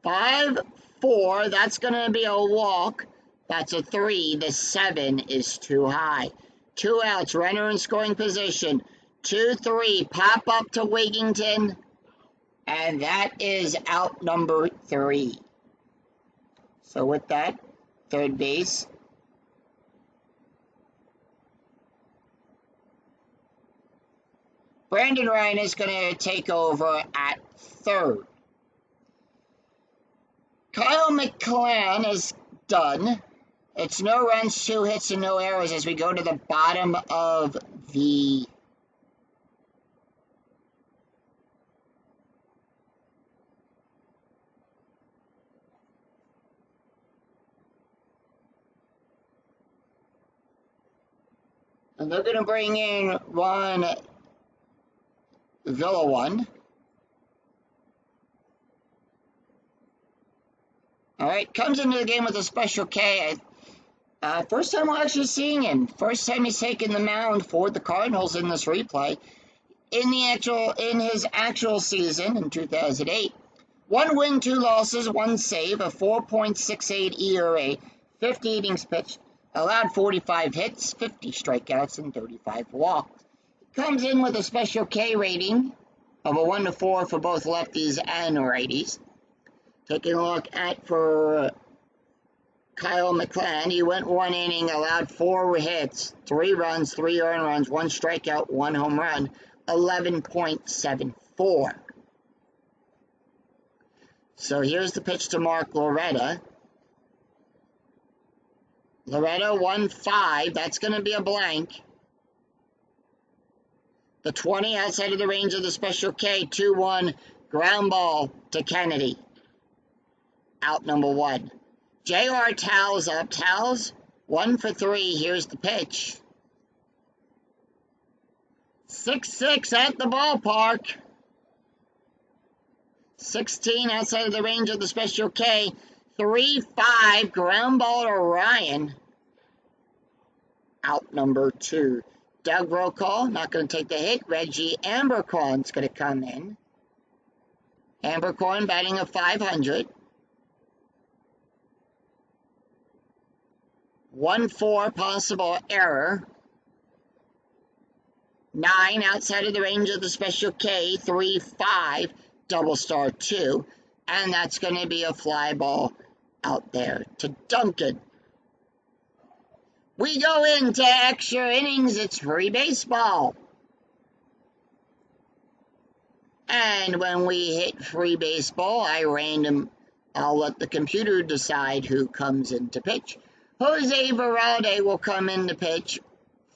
5-4, that's going to be a walk. That's a 3. The 7 is too high. 2 outs, runner in scoring position. 2-3, pop up to Wigington. And that is out number 3. So with that, third base. Brandon Ryan is going to take over at third. Kyle McClan is done. It's no runs, 2 hits, and no errors as we go to the bottom of the and they're going to bring in Ron Villawan. All right, comes into the game with a special K. First time we're actually seeing him. First time he's taken the mound for the Cardinals in this replay. In his actual season in 2008, 1 win, 2 losses, 1 save, a 4.68 ERA, 50 innings pitched, allowed 45 hits, 50 strikeouts, and 35 walks. Comes in with a special K rating of a 1 to 4 for both lefties and righties. Taking a look at for Kyle McClan, he went 1 inning, allowed 4 hits, 3 runs, 3 earned runs, 1 strikeout, 1 home run, 11.74. So here's the pitch to Mark Loretta. Loretta 1-5, that's going to be a blank. The 20 outside of the range of the special K, 2-1, ground ball to Kennedy. Out number 1. J.R. Towles up. Towles, 1 for 3. Here's the pitch. 6-6 at the ballpark. 16 outside of the range of the special K. 3-5, ground ball to Ryan. Out number 2. Doug Brokaw, not going to take the hit. Reggie Ambercorn's going to come in. Ambercorn batting a .500. 1-4 possible error. 9 outside of the range of the special K. 3-5, double star 2. And that's going to be a fly ball out there to Duncan. We go into extra innings. It's free baseball. And when we hit free baseball, I'll let the computer decide who comes in to pitch. Jose Varalde will come in to pitch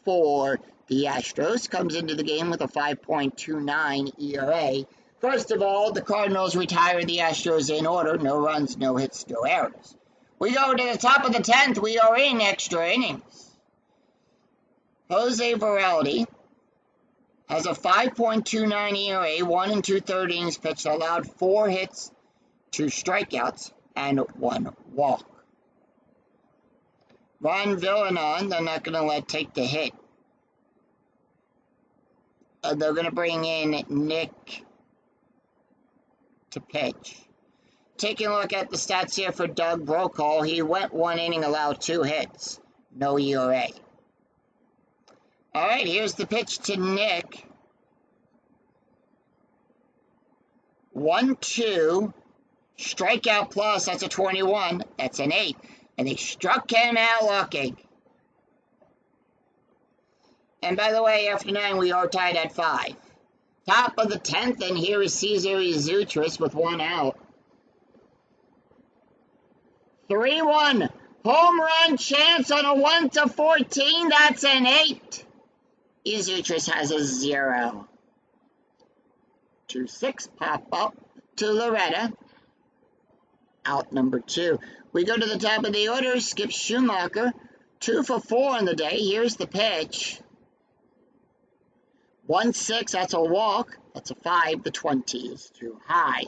for the Astros. Comes into the game with a 5.29 ERA. First of all, the Cardinals retire the Astros in order. No runs, no hits, no errors. We go to the top of the 10th. We are in extra innings. Jose Varalde has a 5.29 ERA, 1 2/3 innings pitched, allowed 4 hits, 2 strikeouts, and 1 walk. Ron Villanon, they're not going to let take the hit. They're going to bring in Nick to pitch. Taking a look at the stats here for Doug Brokaw, he went 1 inning, allowed 2 hits, no ERA. All right, here's the pitch to Nick. 1-2, strikeout plus, that's a 21, that's an 8. And they struck him out looking. And by the way, after 9, we are tied at 5. Top of the 10th, and here is Cesar Zoutris with 1 out. 3-1, Home run chance on a 1 to 14. That's an 8. Izutris has a 0. 2-6 pop up to Loretta. Out number 2. We go to the top of the order. Skip Schumacher. 2 for 4 on the day. Here's the pitch. 1-6. That's a walk. That's a 5. The 20 is too high.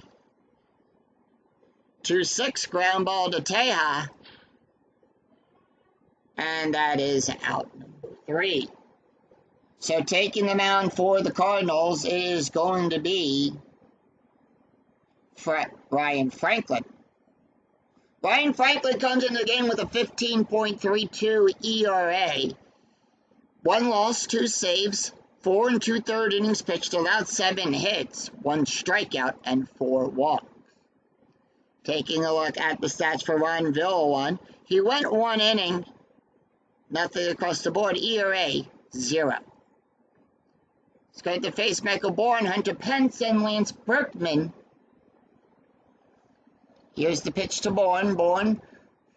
2-6. Ground ball to Teja. And that is out number 3. So taking the mound for the Cardinals is going to be Ryan Franklin. Ryan Franklin comes into the game with a 15.32 ERA. 1 loss, 2 saves, 4 2/3 innings pitched, allowed 7 hits, 1 strikeout, and 4 walks. Taking a look at the stats for Ron Villawan, he went 1 inning, nothing across the board, ERA 0. It's going to face Michael Bourne, Hunter Pence, and Lance Berkman. Here's the pitch to Bourne. Bourne,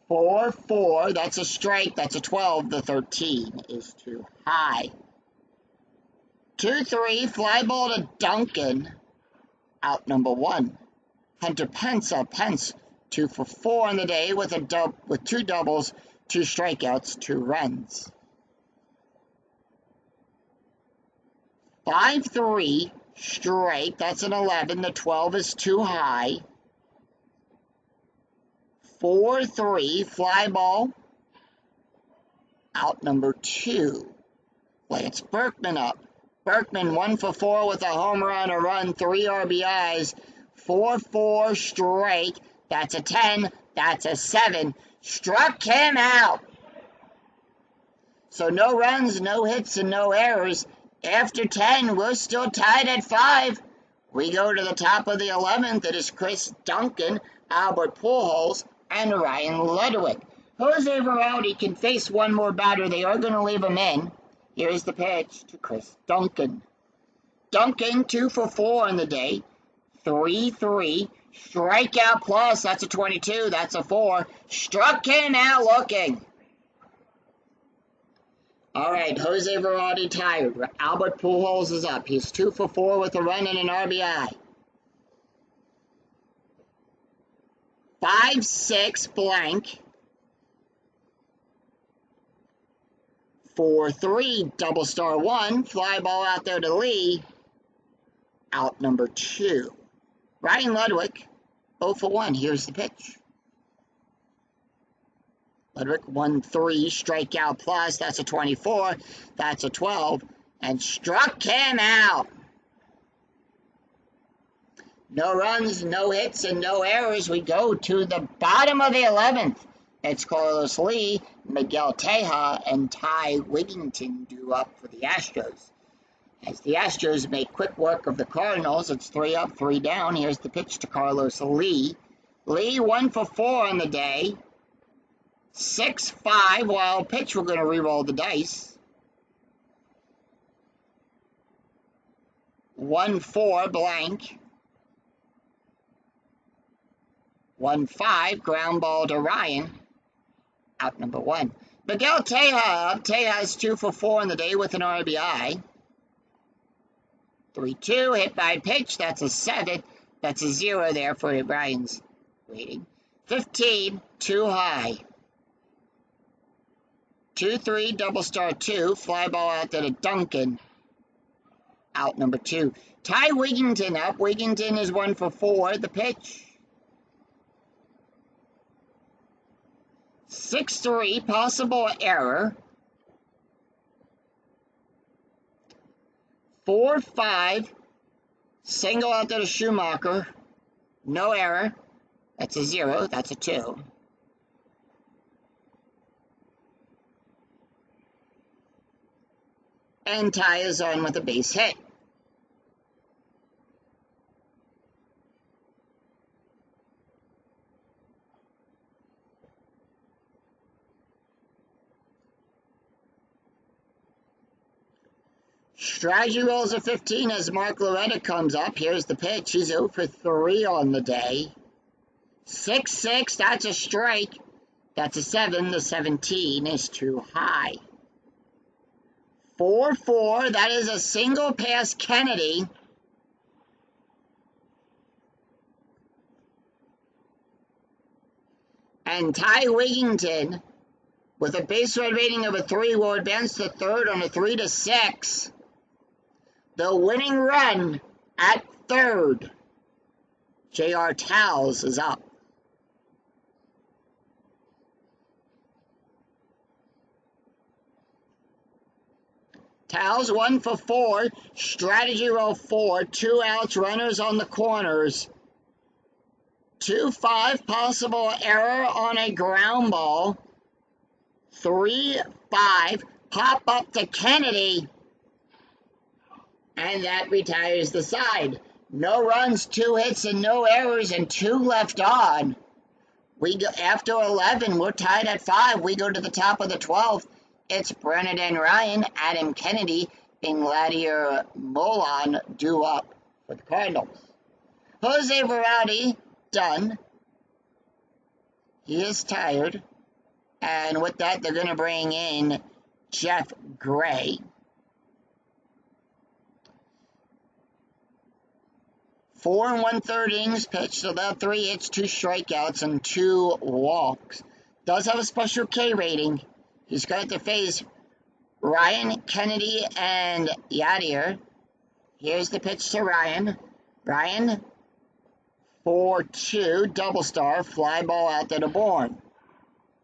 4-4. That's a strike. That's a 12. The 13 is too high. 2-3. Fly ball to Duncan. Out number 1. Hunter Pence up. Pence, 2 for 4 on the day with 2 doubles, 2 strikeouts, 2 runs. 5-3. Strike. That's an 11. The 12 is too high. 4-3, fly ball, out number 2. Lance Berkman up. Berkman 1 for 4 with a home run, a run, 3 RBIs, 4-4 strike. That's a 10. That's a 7. Struck him out. So no runs, no hits, and no errors. After 10, we're still tied at 5. We go to the top of the 11th. It is Chris Duncan, Albert Pujols, and Ryan Ludwig. Jose Veraldi can face one more batter. They are going to leave him in. Here's the pitch to Chris Duncan. Duncan, 2 for 4 on the day. 3-3. Strikeout plus. That's a 22. That's a 4. Struck him out looking. All right, Jose Veraldi tired. Albert Pujols is up. He's 2 for 4 with a run and an RBI. 5-6 blank. 4-3 double star 1. Fly ball out there to Lee. Out number 2. Ryan Ludwig, 0 for 1. Here's the pitch. Ludwig 1-3 strikeout plus. That's a 24. That's a 12. And struck him out. No runs, no hits, and no errors. We go to the bottom of the 11th. It's Carlos Lee, Miguel Teja, and Ty Wigington due up for the Astros. As the Astros make quick work of the Cardinals, it's 3 up, 3 down. Here's the pitch to Carlos Lee. Lee 1 for 4 on the day. 6-5, wild pitch. We're going to re-roll the dice. 1-4 blank. 1-5, ground ball to Ryan. Out number 1. Miguel Teja up. Teja's 2 for 4 on the day with an RBI. 3-2, hit by pitch. That's a 7. That's a 0 there for Ryan's rating. 15, too high. 2-3, double star 2. Fly ball out there to Duncan. Out number 2. Ty Wigington up. Wigington is 1 for 4. The pitch. 6-3, possible error. 4-5, single out there to Schumacher. No error. That's a 0. That's a 2. And Ty is on with a base hit. Strategy rolls a 15 as Mark Loretta comes up. Here's the pitch. He's 0 for 3 on the day. 6-6, that's a strike. That's a 7. The 17 is too high. 4-4. That is a single past Kennedy. And Ty Wigington, with a base run rating of a 3, will advance to third on a 3-6. The winning run at third. J.R. Towles is up. Towles 1 for 4. Strategy roll 4. 2 outs, runners on the corners. 2-5, possible error on a ground ball. 3-5, pop up to Kennedy. And that retires the side. No runs, 2 hits, and no errors, and 2 left on. We go after 11. We're tied at 5. We go to the top of the 12th. It's Brennan and Ryan, Adam Kennedy, and Gladier Molan due up for the Cardinals. Jose Verratti, done. He is tired. And with that, they're going to bring in Jeff Gray. 4 1/3 innings pitched, about 3 hits, 2 strikeouts, and 2 walks. Does have a special K rating. He's got to face Ryan, Kennedy, and Yadier. Here's the pitch to Ryan. Ryan, 4-2, double star, fly ball out to the Bourne.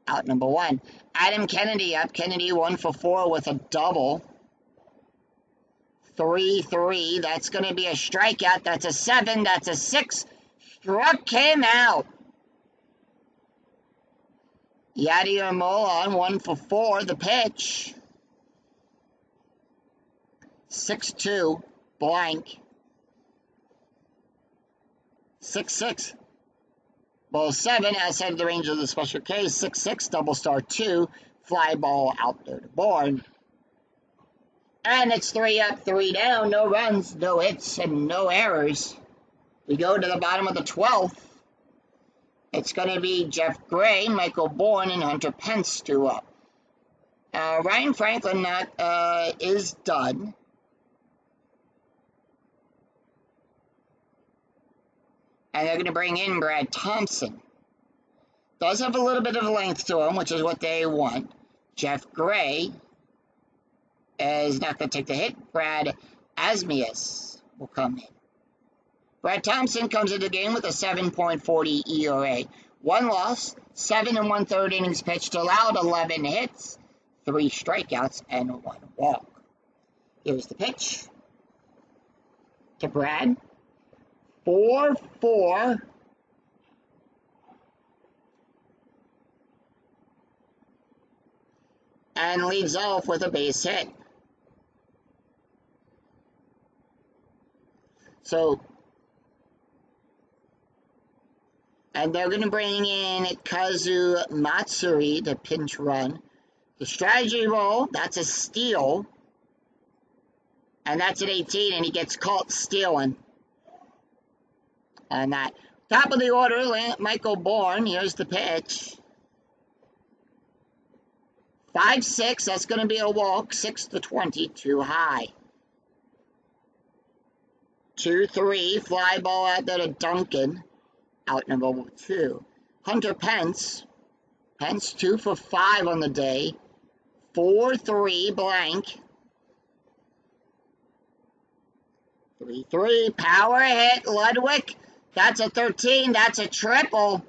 Out number 1. Adam Kennedy up. Kennedy 1 for 4 with a double. 3-3. That's going to be a strikeout. That's a 7. That's a 6. Struck him out. Yadier Molan 1 for 4. The pitch. 6-2. Blank. 6-6. Ball 7 outside of the range of the special K. 6-6. Double star 2. Fly ball out there to Bourne. And it's 3 up, 3 down. No runs, no hits, and no errors. We go to the bottom of the 12th. It's going to be Jeff Gray, Michael Bourne, and Hunter Pence due up. Ryan Franklin is done. And they're going to bring in Brad Thompson. Does have a little bit of length to him, which is what they want. Jeff Gray is not going to take the hit. Brad Asmius will come in. Brad Thompson comes into the game with a 7.40 ERA. 1 loss, 7 1/3 innings pitched, allowed 11 hits, 3 strikeouts, and 1 walk. Here's the pitch to Brad. 4-4. And leads off with a base hit. And they're going to bring in Kazu Matsuri to pinch run. The strategy roll, that's a steal. And that's at 18, and he gets caught stealing. And that. Top of the order, Michael Bourne. Here's the pitch. 5-6, that's going to be a walk. 6-20, too high. 2-3, fly ball out there to Duncan. Out number 2. Hunter Pence. Pence 2 for 5 on the day. 4-3, blank. 3-3, power hit, Ludwig. That's a 13, that's a triple.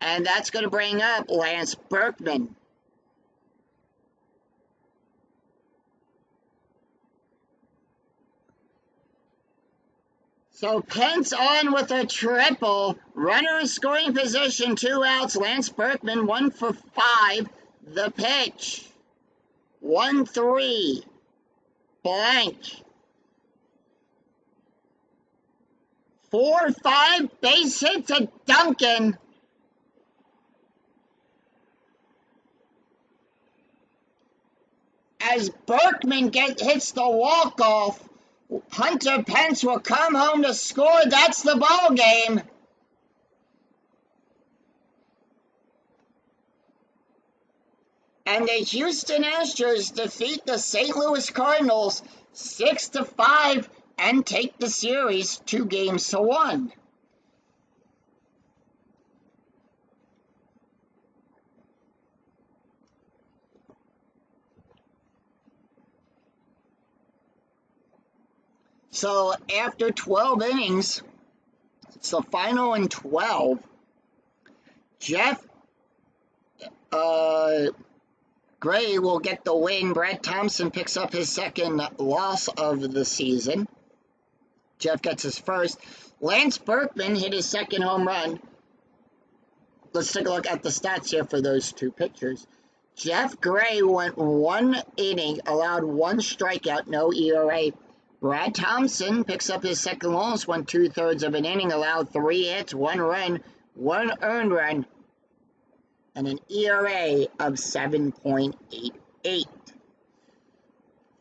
And that's going to bring up Lance Berkman. So Pence on with a triple. Runner in scoring position, 2 outs. Lance Berkman 1 for 5. The pitch. 1-3. Blank. 4-5. Base hit to Duncan. As Berkman hits the walk-off, Hunter Pence will come home to score. That's the ball game. And the Houston Astros defeat the St. Louis Cardinals 6-5 and take the series 2-1. So after 12 innings, it's the final in 12. Jeff Gray will get the win. Brad Thompson picks up his second loss of the season. Jeff gets his first. Lance Berkman hit his second home run. Let's take a look at the stats here for those two pitchers. Jeff Gray went 1 inning, allowed 1 strikeout, no ERA. Brad Thompson picks up his second loss, went 2/3 of an inning, allowed 3 hits, 1 run, 1 earned run, and an ERA of 7.88.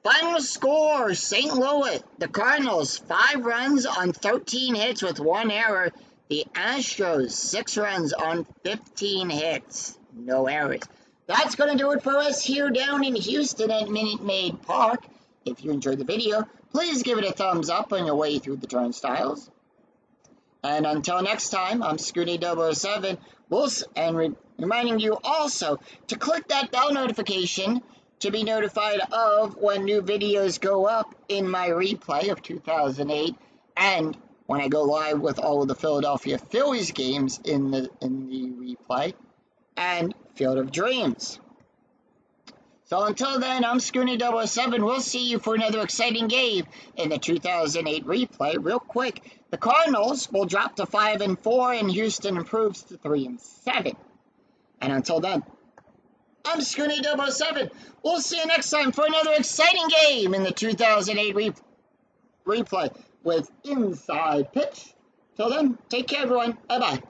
Final score, St. Louis, the Cardinals, 5 runs on 13 hits with 1 error. The Astros, 6 runs on 15 hits, no errors. That's going to do it for us here down in Houston at Minute Maid Park. If you enjoyed the video, please give it a thumbs up on your way through the turnstiles. And until next time, I'm Scooty 007, reminding you also to click that bell notification to be notified of when new videos go up in my replay of 2008 and when I go live with all of the Philadelphia Phillies games in the replay and Field of Dreams. So until then, I'm Scooty 007. We'll see you for another exciting game in the 2008 replay. Real quick, the Cardinals will drop to 5-4 and Houston improves to 3-7. And until then, I'm Scooty 007. We'll see you next time for another exciting game in the 2008 replay with Inside Pitch. Till then, take care, everyone. Bye-bye.